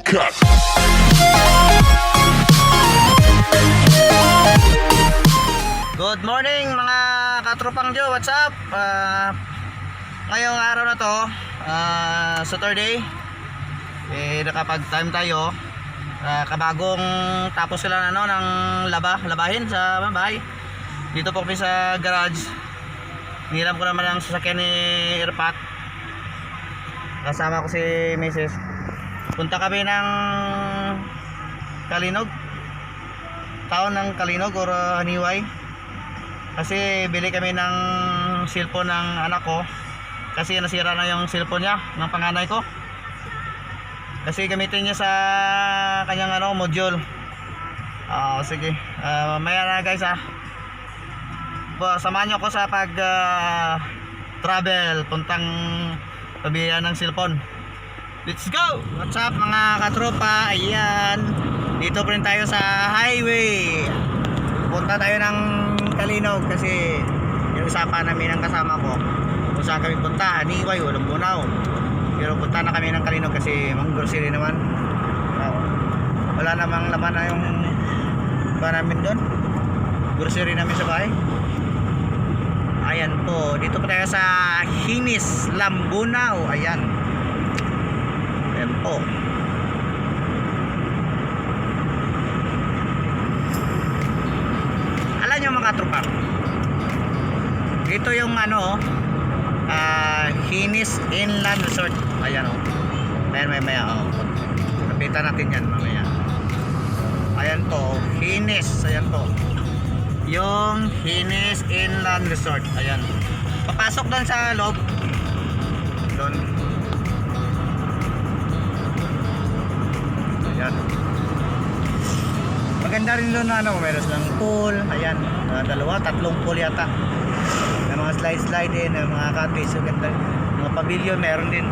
Cut. Good morning mga katropang Joe, what's up? Ngayong araw na to, Saturday, nakapag time tayo. Kabagong tapos sila ng labahin sa bahay. Dito po kami sa garage. Niram ko naman ang sasakyan ni Irpat. Kasama ko si Mrs. Punta kami ng Kalinog, taon ng Kalinog or Haniway, kasi bili kami ng cellphone ng anak ko, kasi nasira na yung cellphone niya ng panganay ko, kasi gamitin niya sa kanyang module. Sige, mamaya na guys samahan niyo ako sa pag travel puntang pabilihan ng cellphone. Let's go! What's up mga katropa? Ayan, dito pa rin tayo sa highway. Punta tayo ng Kalinog kasi yung usapan namin ng kasama ko kung saan kami punta. Haniway, walang bunaw. Pero punta na kami ng Kalinog kasi mang grocery naman. Wala namang laman na yung ba namin doon, grocery namin sa bahay. Ayan po, dito pa tayo sa Hinis, Lambunaw. Ayan. Ayan po. Alam nyo mga tropa, ito yung Hinis Inland Resort. Ayan Ayan mamaya kapitan natin yan mamaya. Ayan po, Hinis. Ayan po yung Hinis Inland Resort. Ayan, papasok doon sa loob doon. Ayan, maganda rin doon meron lang pool. Ayan, tatlong pool yata. May mga slide din, may mga cottage. So ganda, mga pavilion meron din.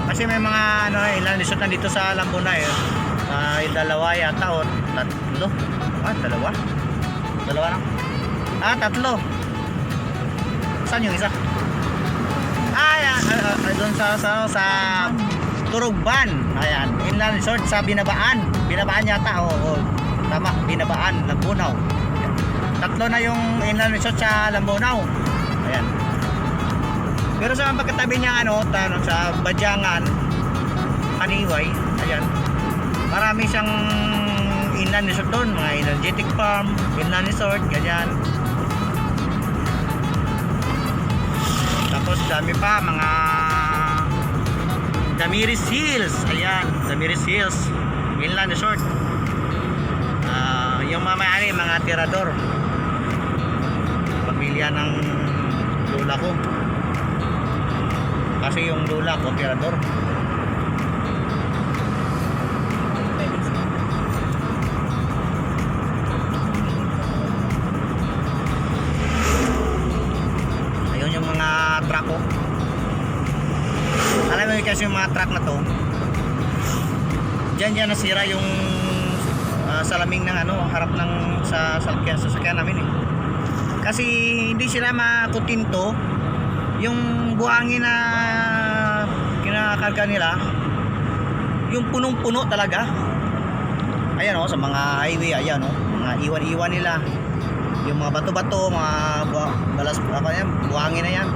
Kasi may mga ilang resort na dito sa Lambunaw dalawa yata o tatlo. Dalawa lang. Tatlo. Saan yung isa? Doon sa Turugban. Ayan, Inland Resort sa Binabaan yata. Tama, Binabaan, Lambunaw. Tatlo na yung Inland Resort sa Lambunaw. Ayan. Pero sa pagkatabi niya sa Badyangan, Haniway, ayan, marami siyang inland resort doon, mga energetic farm, inland resort, ganyan. Tapos dami pa mga Damiris Hills. Ayan, Damiris Hills inland resort. Yung mga tirador, pamilya ng lola ko. Kasi yung lula ko tirador. Ayun yung mga truck ko. Alam mo kasi yung mga truck na to, dyan nasira yung salaming ng harap ng sasakyan namin Kasi hindi sila makutinto yung buhangin na kinakarga nila, yung punong-puno talaga. Ayan sa mga highway, ayan mga iwan-iwan nila, yung mga bato-bato, mga balas, buhangin na yan.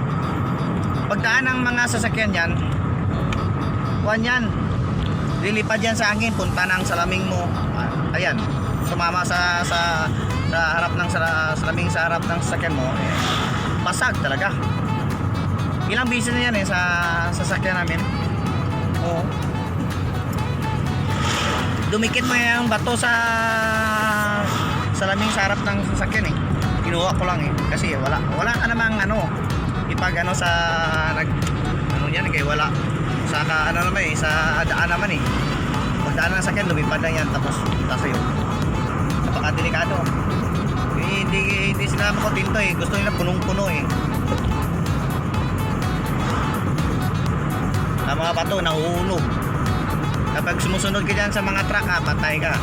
Pagdaan ng mga sasakyan yan, lilipad yan sa hangin, punta ng salaming mo. Ayan, sumama sa harap ng salaming, sa harap ng sasakyan mo, basag talaga. Ilang bisis na yan sa sasakyan namin. Dumikit mo yung bato sa salaming sa harap ng sasakyan Kinuha ko lang kasi wala ka namang ipag sa kaya wala sa sa daan naman pagdaan ng sasakyan, lumipad lang yan, tapos tasayo. Napakadelikado. Hindi sila makotinto gusto nila punong-puno ang mga bato nahuhulog. Kapag sumusunod ka dyan sa mga truck, patay ka.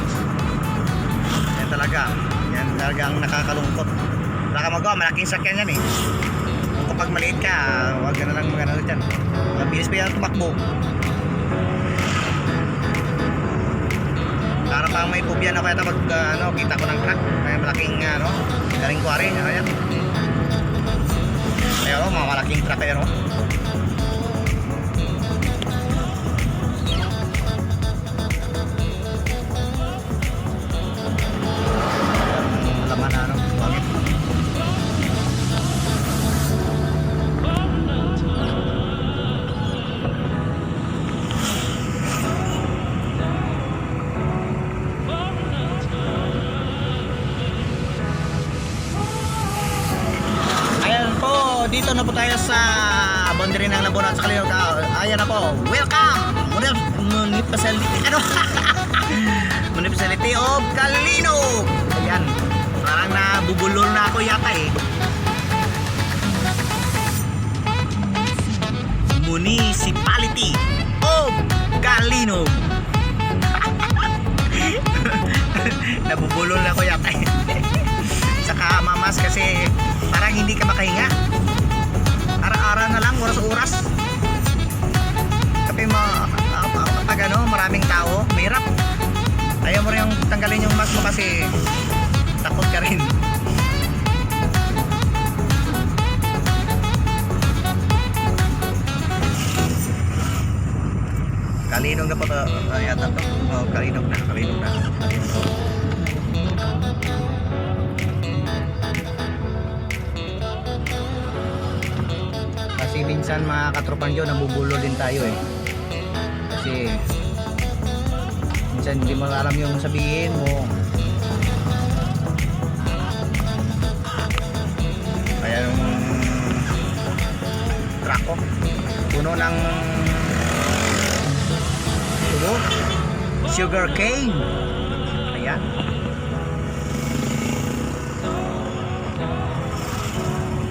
Yan talaga ang nakakalungkot. Wala ka magawa, malaking sakyan yan eh. Kung kapag maliit ka, huwag ka na lang magano dyan. Mabilis pa yan tumakbo. Para pang may pubyan ako yata pag kita ko ng truck. May malaking galing kuwari. Ayan. Ayan mga malaking truck ayan o. Laman na pangit. Dito na po tayo sa boundary ng Laguna at sa Calino. Ayan na po. Welcome! Municipality of Calino. Ayan. Parang nabubulol na ako yata eh. Municipality of Calino. Nabubulol na ako yata eh. Saka mamas kasi parang hindi ka makahinga. Ara-ara na lang, oras-oras. Kapag maraming tao, mahirap. Ayaw mo rin yung tanggalin yung mask mo kasi takot ka rin. Kalinog na po ito. Yata ito. Kalinog na. Kasi minsan mga katropan dyan, nabubulo din tayo eh. Kasi minsan hindi mo alam yung sabihin mo. Kaya yung truck ko puno ng sugar cane. Ayan.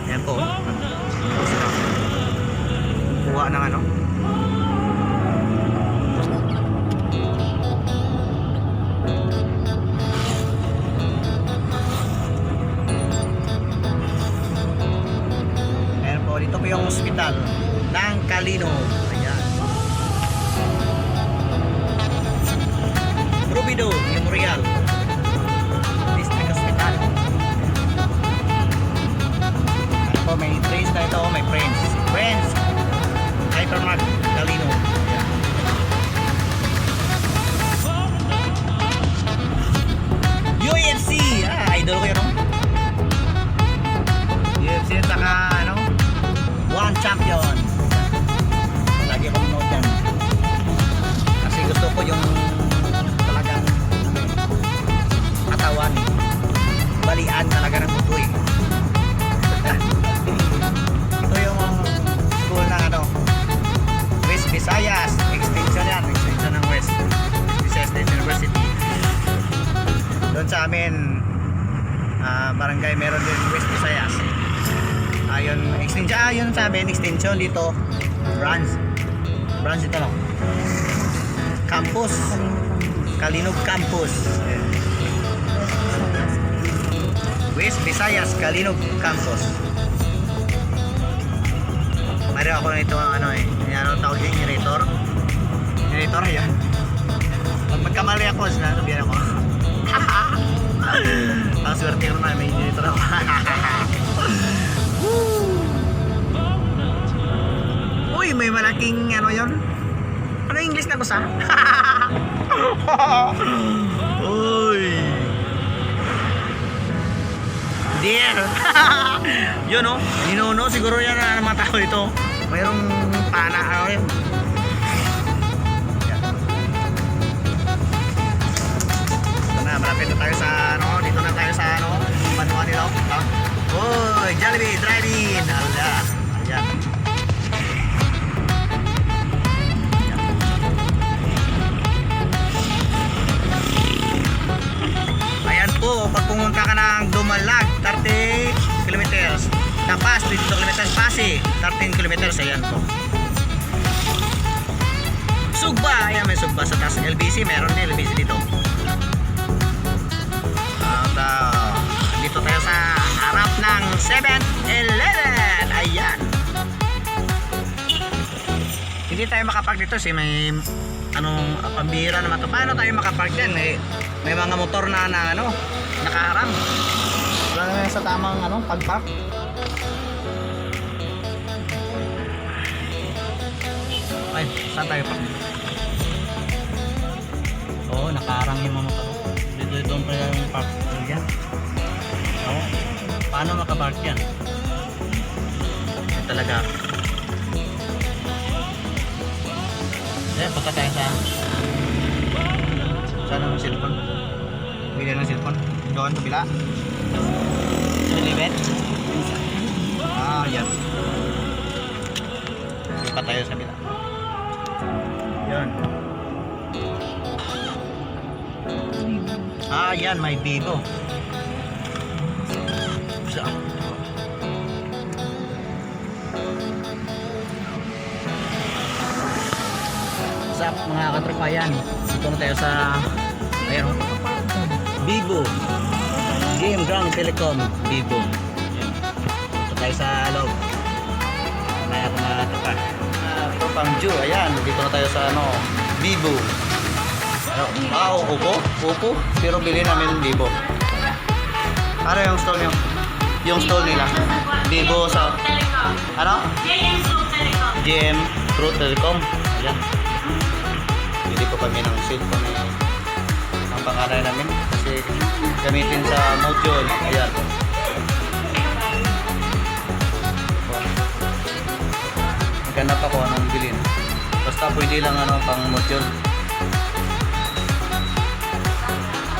Ayan po. Kuha ng ayan po, dito po yung hospital ng Calino. Ayan. Rubido Memorial District Hospital. Ayan po, may trace na ito, may friends Hypermart Calino. Ayan. UFC, idol ko yun UFC at saka One Champion. Lagi akong nood yan kasi gusto ko yung talagang katawan balian talaga ng buto eh. Ito yung school ng West Visayas extension yan, extension ng West Visayas State University. Doon sa amin barangay meron din West Visayas. Ayun extension, yun sa amin extension dito branch ito campus Kalinog Campus. West Visayas Kalinog Campus. Mayroon ako nito tawag yung generator ayan. Pag magkamali ako sinasabihan ako. Ang swerte ko na may generator ako. Uy, may malaking yun. Ano yung English na ko sa? Uy. Dear. Yun ninuno siguro yan na mga tao ito. Mayroong pana yun. Ito na, malapit na tayo sa dito na tayo sa manuan nila. Uy, Jollibee Drive-In. Ayan. Ayan po, pag pumunta ka ng Dumalag 30 kilometers, Tapas 22 kilometers, Pasig 13 kilometers. Ayan po. Sugba, ayan may Sugba sa taas ng LBC, meron din LBC dito. At dito tayo sa harap ng hindi tayo makapark dito kasi may anong pambihira naman to. Paano tayo makapark dyan? May mga motor na nakaharang. Wala naman sa tamang pagpark. Ay, saan tayo park? Oo, nakaharang yung mga motor. Dito pa yung park area. Oo. Paano makapark yan? Ay, talaga. Punta tayo saan ang cellphone? Bigyan ng cellphone. Doon, kabila. Silibet. Yan. Lipat tayo sa kabila. Yan. Yan, may Vivo. Saan? Mga katropa, yan dito na tayo sa Vivo Game Ground Telecom Vivo. Dito tayo sa loob. Maya ko mga katropa Tropang Jew. Ayan, dito na tayo sa Vivo. Oppo pero bilhin namin Vivo. Ano yung stall nyo? Yung stall nila Vivo sa GM True Telecom. Ayan, hindi po kami ng cellphone ang pangalan namin kasi gamitin sa module. Ayan. Maghanap ako anong bilhin. Basta pwede lang pang module.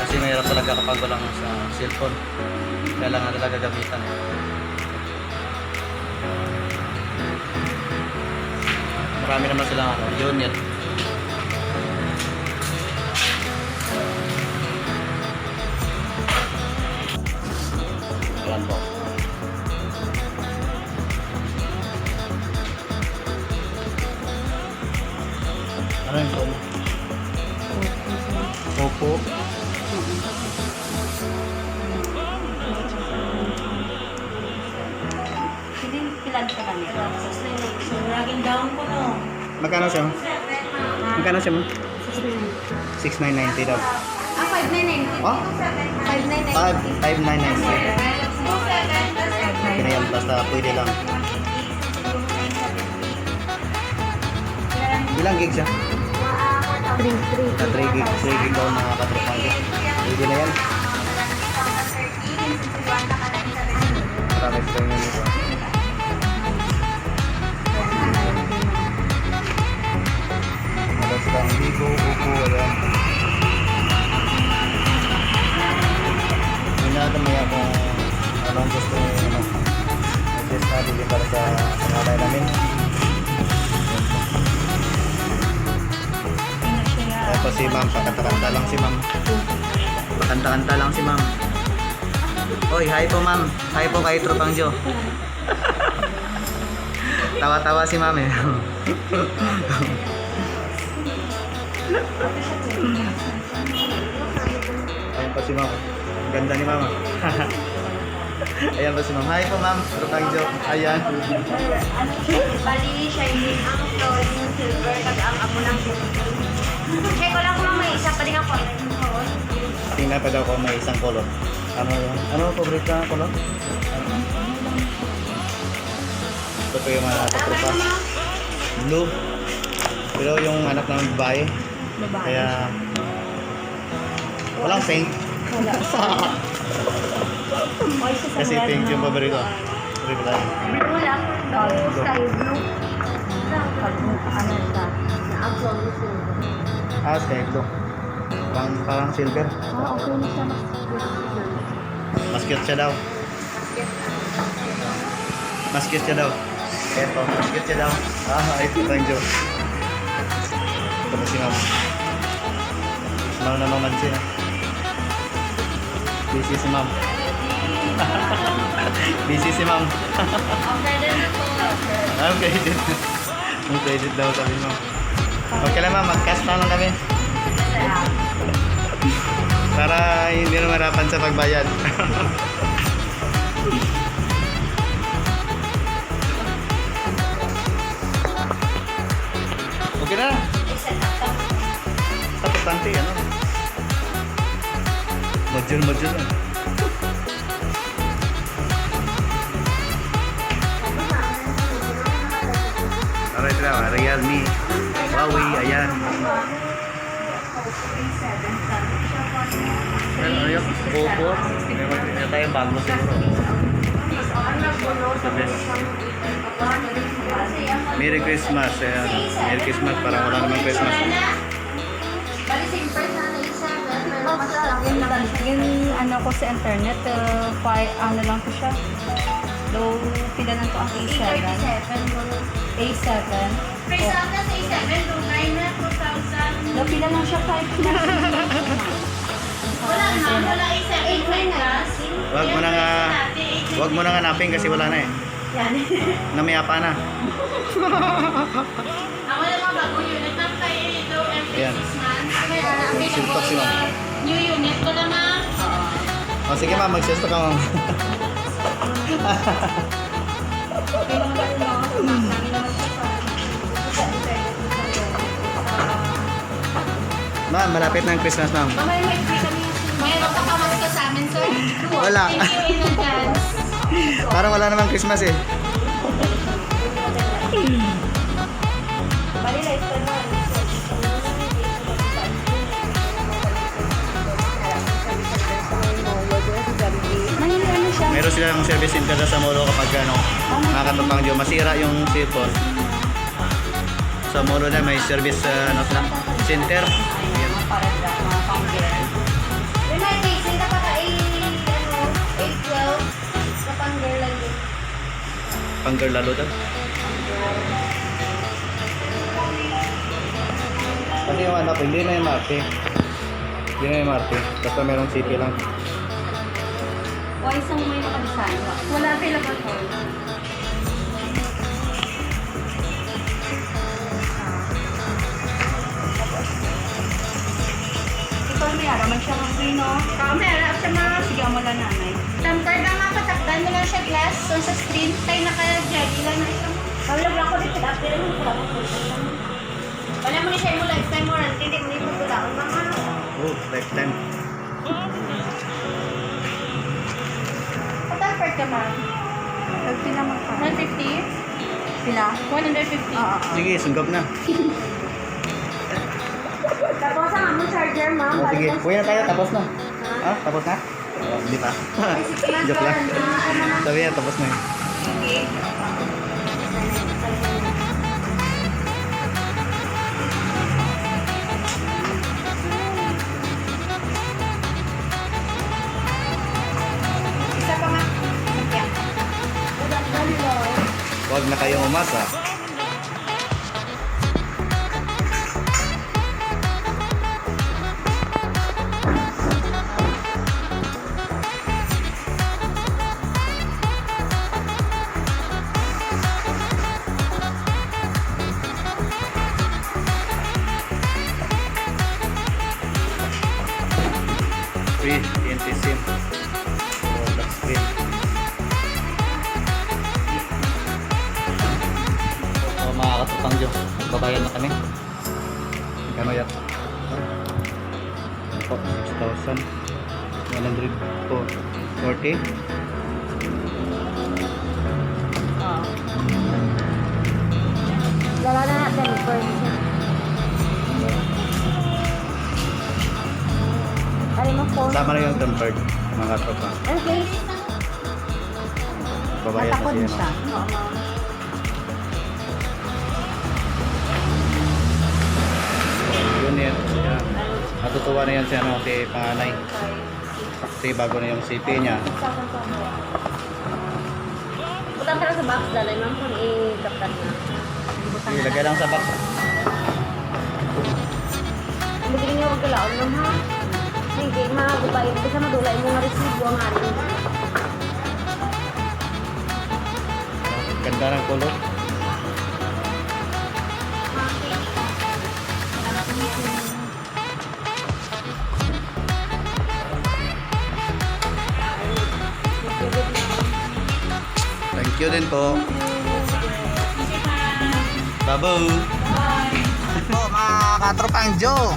Kasi mahirap talaga kapag walang sa cellphone. Kailangan talaga gamitan. Marami naman silang unit. Ayan po. Ano yung phone? Oppo. Pilan ka lang ito. So, laging down ko no. Magkano siya? Magkano siya mo? 6,990 daw. 5,990. Oh? 5,990. 5,990. Yan, basta pwede lang. Ilang gig siya? 3 gig. 3 gig daw mga katropa. Pwede na yan. Marami sila yun dito. Basta ang Vivo, Oppo, ayan. Pinadamaya kung anong gusto nyo adjust na bili para sa pangalay namin. Tapos si ma'am, pakanta-kanta lang si ma'am. Pakanta-kanta lang si ma'am. Oy, hi po ma'am. Hi po kay Tropang Jo. Tawa-tawa si ma'am eh. Ayan pa si ma'am. Ganda ni mama. Ayan pa si ma'am. Hi po ma'am. Tropang Jo. Ayan. Bali, shining ang floor yung silver kag ang amo ng silver. Check ko lang kung may isa pa din ako. Tingnan pa daw kung may isang color. Ano favorite na color? Ito po yung mga katropa. Blue. Pero yung anak ng babae. Kaya walang pink. Wala. Kasi pink yung paborito. Wala. Sky blue. Ano siya? Na-absorb yung silver. Sky blue. Parang silver. Okay na siya. Mas cute siya daw. Mas cute siya daw. Eto, mas cute siya daw. Ito tayong Jo. Ito pa si ma'am. Ma'am na mamansin. Busy si ma'am. Busy si ma'am. Okay din na po. Ang credit daw sabi mo. Okay lang ma'am, mag-cast na lang kami. Para hindi na marapan sa pagbayad. restaurante, ano? Module lang. Alright lang, Realme, Huawei, ayan. Ano yun? Oppo. May tayong bago siguro. The best. Merry Christmas. Ayan. Merry Christmas. Parang wala namang Christmas. Bali, same price na na isa. Pero mas lang. Yung ano ko sa internet, ano lang ko siya. Low, pila lang ko ang A7. 837. A7. Price lang na sa 7, low 9 na 2,000. Low, pila lang siya 5 na. Wala na, wala 8 plus. Wag mo nang hanapin kasi wala na eh. Yan. Namayapa na. Ako lang mga bagong unit ng kay low every Ayan. 6 months. Sintok si ma'am. New unit ko lang na. O sige ma'am, mag-sesto ka ma'am. Okay lang naman no? Namin naman siya sa Ma'am, malapit na ang Christmas ma'am. mamaya may free kami. Mayroon ka pa mas ka sa amin, sir. Wala. Thank you in advance. Parang wala namang Christmas eh. Bali, lifestyle na. Manila ano siya? Meron silang service center sa Molo kapag ano, nakakatapang dyan. Masira yung cellphone. Sa Molo na may service ano, center. Ayan. Para sa mga pang-girl. Then may casing ka pa ka 812 sa pang-girl lang din. Pang-girl lalo daw. Kasi yung anak ko, hindi na yung Marte. Hindi na yung Marte. Basta merong city lang. O isang may makadesign. Wala available po. Ikaw may araman siya ng free, no? Meron siya mga Sige, mo lang nanay. tempered lang mga patakdan mo lang siya glass. So sa screen, tayo naka-jelly lang na ito. Kawala lang ko dito. Pero mo pala mo. Wala mo ni siya mo lifetime warranty. Hindi mo ni mo tulaon mga. Oh, lifetime. Patampered ka ma'am. Nagpila mo ka. 150? Pila? 150. Oo. Sige, sunggap na. Tapos ang among charger ma'am. Oh, sige, uwi na tayo. Tapos na. Ah, tapos na? Oh, hindi pa. Joke lang. Sabi niya, tapos na. Okay. Isa pa nga. Sakya. Huwag na kayong umasa. Free TNT SIM. Product screen. So, mga katutang Diyos, babayan na kami. Kano yan? Po, 6,140. Oo. Lala na natin first. Ano mo phone? Sama na yung tempered, mga katutang. Okay. Babayan na Matakot siya. siya. Yun yan. Yan. Natutuwa na yan si, ano, si panganay. Kasi bago na yung CP niya. Butang ka lang sa box dalay ma'am kung i-kaptan na. Ilagay lang sa box. Bigyan niyo wag kalaon ma'am ha. Hindi mga gubay. Bisa madulay mo nga resibo ang anin. Ganda ng kulot. Thank you din po. Babu. Po mga katropang Joe.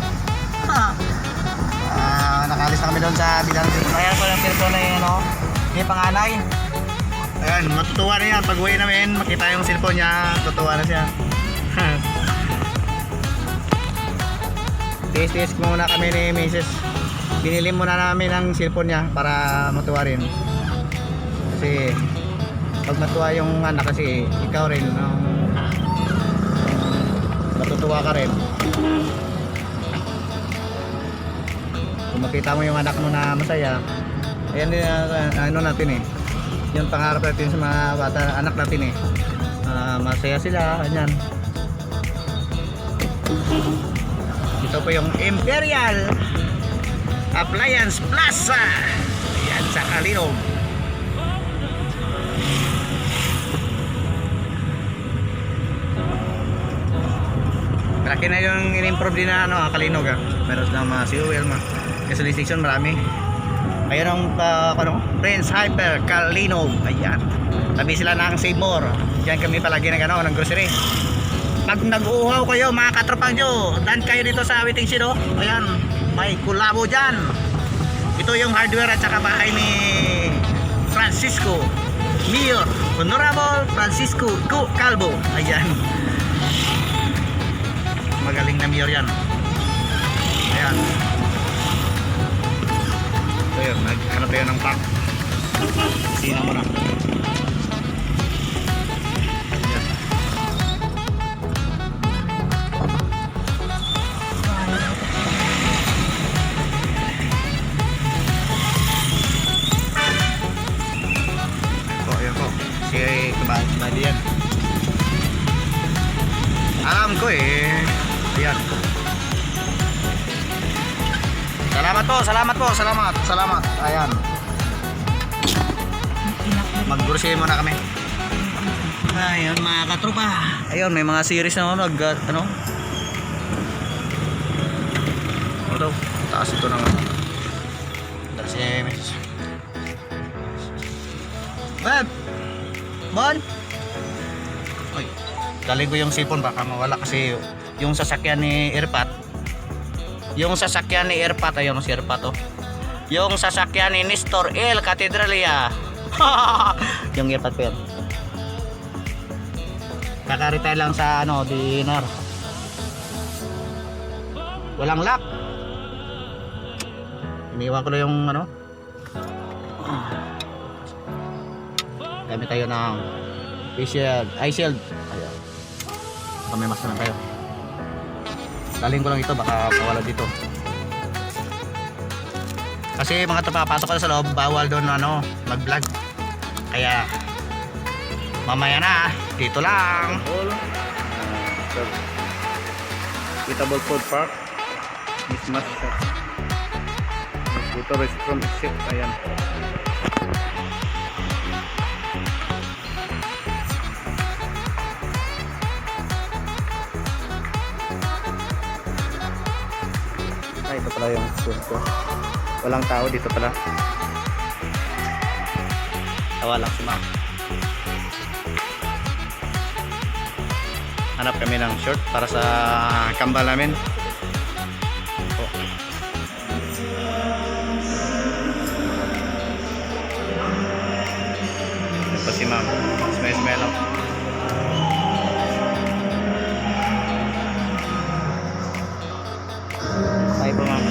Nakalis na kami doon sa bilang cellphone. Ayan po yung cellphone na yung ano, yung panganay. Ayan, matutuwa na yan. Pag uwi namin, makita yung cellphone niya, tutuwa na siya. Tiis-tiis muna kami ni Mrs. Binili muna namin ang cellphone niya para matuwa rin. Kasi pag matuwa yung anak kasi ikaw rin matutuwa ka rin. Kung makita mo yung anak mo na masaya, ayan din ano natin eh, yung pangarap natin sa mga bata, anak natin eh, masaya sila, ganyan. Ito po yung Imperial Appliance Plaza, ayan sa Kalinog. Malaki na yung in-improve din na ano, Kalinog meron na mga fuel, gasoline station, marami. Ayun ang Prince Hyper Kalinog, ayan. Tabi sila ng Save More. Diyan kami palagi ng grocery. Pag nag-uhaw kayo mga katropang nyo, dan kayo dito sa Waiting Shed. Ayan, may kulabo dyan. Ito yung hardware at saka bahay ni Francisco Mayor Honorable Francisco Calvo. Ayan, magaling na mayor yan. Ayan, so yun, naghanap tayo ng park. Sina mo na. Ayan. So ayan po, si kabady yan. Alam ko eh. Ayan. Salamat. Ayan. Mag-grocery muna kami. Ayun mga katropa. Ayun, may mga series na ano. Ito, taas ito ng ano. Dali si Mrs. Beb! Bon! Uy, galing ko yung cellphone, baka mawala kasi yung sasakyan ni Irpat. Yung sasakyan ni Irpat, ayun si Irpat oh. Yung sasakyan ni Nestor L. Catedralia. Yung Irpat ko yan. Kakaritay lang sa ano, dinner. Walang lock. Iniwan ko na yung ano. Gamit tayo ng eye shield. Ayan. Kami mas naman tayo. Daling ko lang ito, baka mawala dito. Kasi mga papasok ko sa loob, bawal doon ano, mag-vlog. Kaya mamaya na, dito lang. Eatable Food Park. Mismas. Dito restaurant exit, ayan. Ito pala yung school ko. Walang tao dito pala. Tawa lang si ma'am. Hanap kami ng short para sa kambal namin. Oh. Ito pa si ma'am. Smile lang. Ay po ma'am.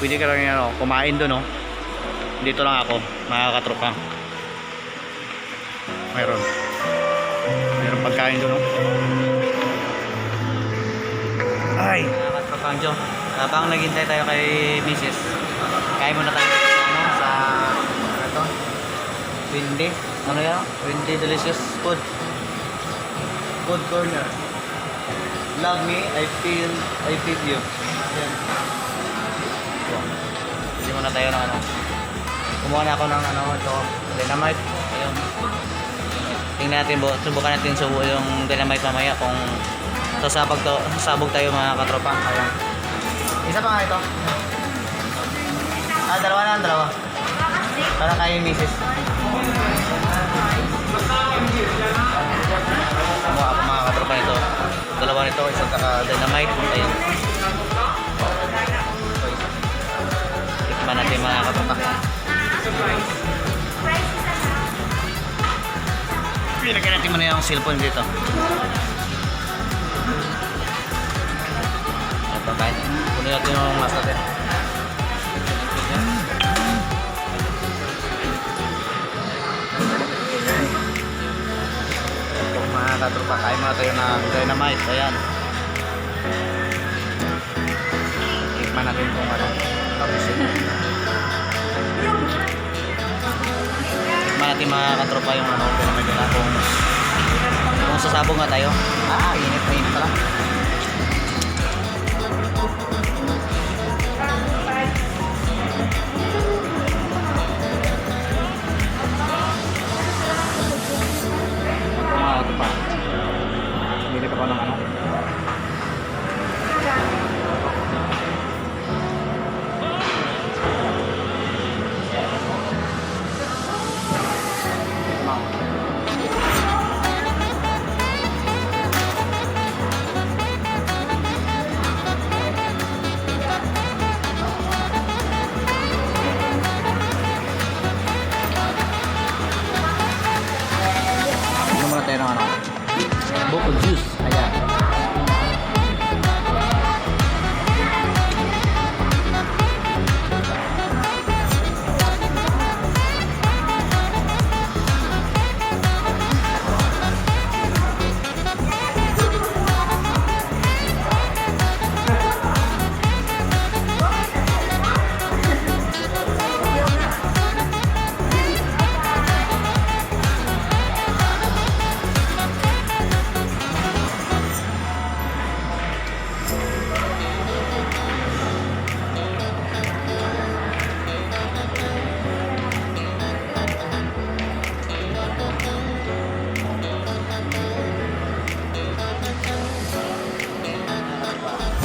Pwede ka lang ano, kumain doon no. Dito lang ako, mga katropa. Mayroon pagkain doon no. Ay, mga katropa nyo, habang naghintay tayo kay Mrs. Kain muna tayo sa ito, Windy, ano yan? Windy Delicious Food Corner. Love me, I feel you. Yan. Hindi muna tayo ng ano. Kumuha na ako ng ano, ito, dynamite. Ayun. Tingnan natin, subukan natin yung dynamite mamaya kung Sasabog tayo mga katropa. Ayan. Isa pa nga ito. Dalawa na, dalawa. Para kayo yung misis. Kumuha ako mga katropa nito. Dalawa nito, isa saka dynamite. Ayan. Tikman natin mga katropa. Pinagyan natin muna yung cellphone dito. Ito kahit kunin natin yung mask natin. Ito mga katropa, kain muna tayo ng dynamite. Ayan. Tikman natin kung ano. Tapos yun. Tikman natin mga katropa yung ano. Dynamite na kung sasabog nga tayo. Init na init pala. Ito pa. Nilip ako ng ano. Ano muna tayo ng ano? Buko juice. Ayan.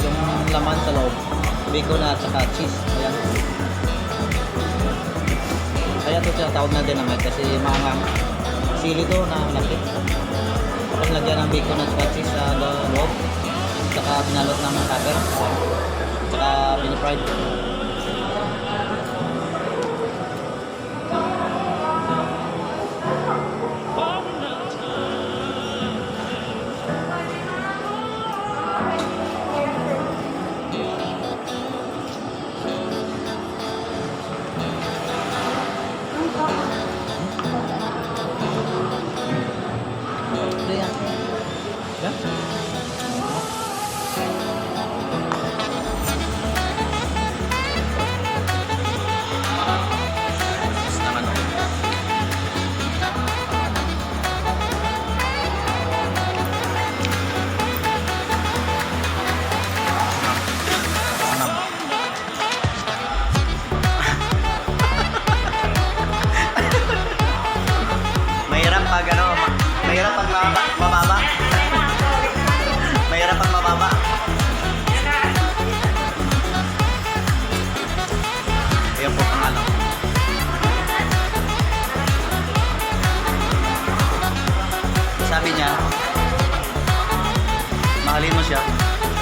Yung laman sa loob, bacon at saka cheese. Ayan. Kaya ito tinatawag na dynamite kasi mga sili to na malaki. Tapos lagyan ng bacon at saka cheese sa loob. Saka binalot ng cutter. Saka pinifried. Mahirap pag ano, mahirap pag mababa. Mahirap pag mababa. Ayan po ang ano. Sabi niya, mahalin mo siya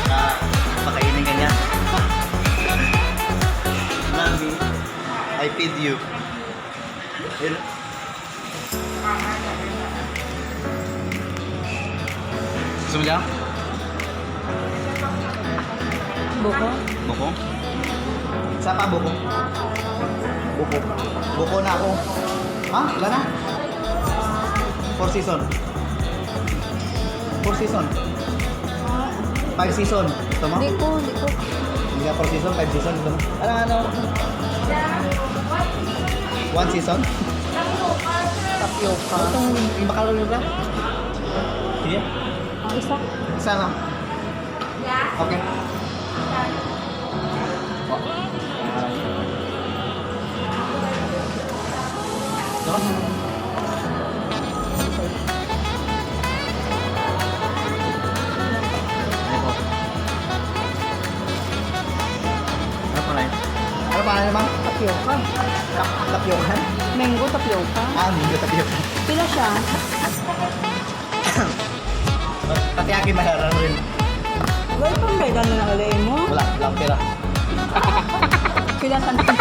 na pakainin ka niya. Mami, I feed you. Yun. Gusto mo lang? Buko? Buko? Isa pa buko? Buko. Buko na ako. Ha? Wala na? 4 season. 4 season. 5 season. Gusto mo? Hindi ko. Hindi ka 4 season, 5 season. Gusto mo? Ano? 1 season? Tapioca. Itong yung bakalalo ba? Sige. Isa. Isa lang. Okay. pangalan naman? Tapioca. Tapiokan? Mango tapioca. Mango tapioca. Pila siya? Pati aking maharan rin. Wala pang baydan na nakalain mo. Wala, walang pera. Pila santi.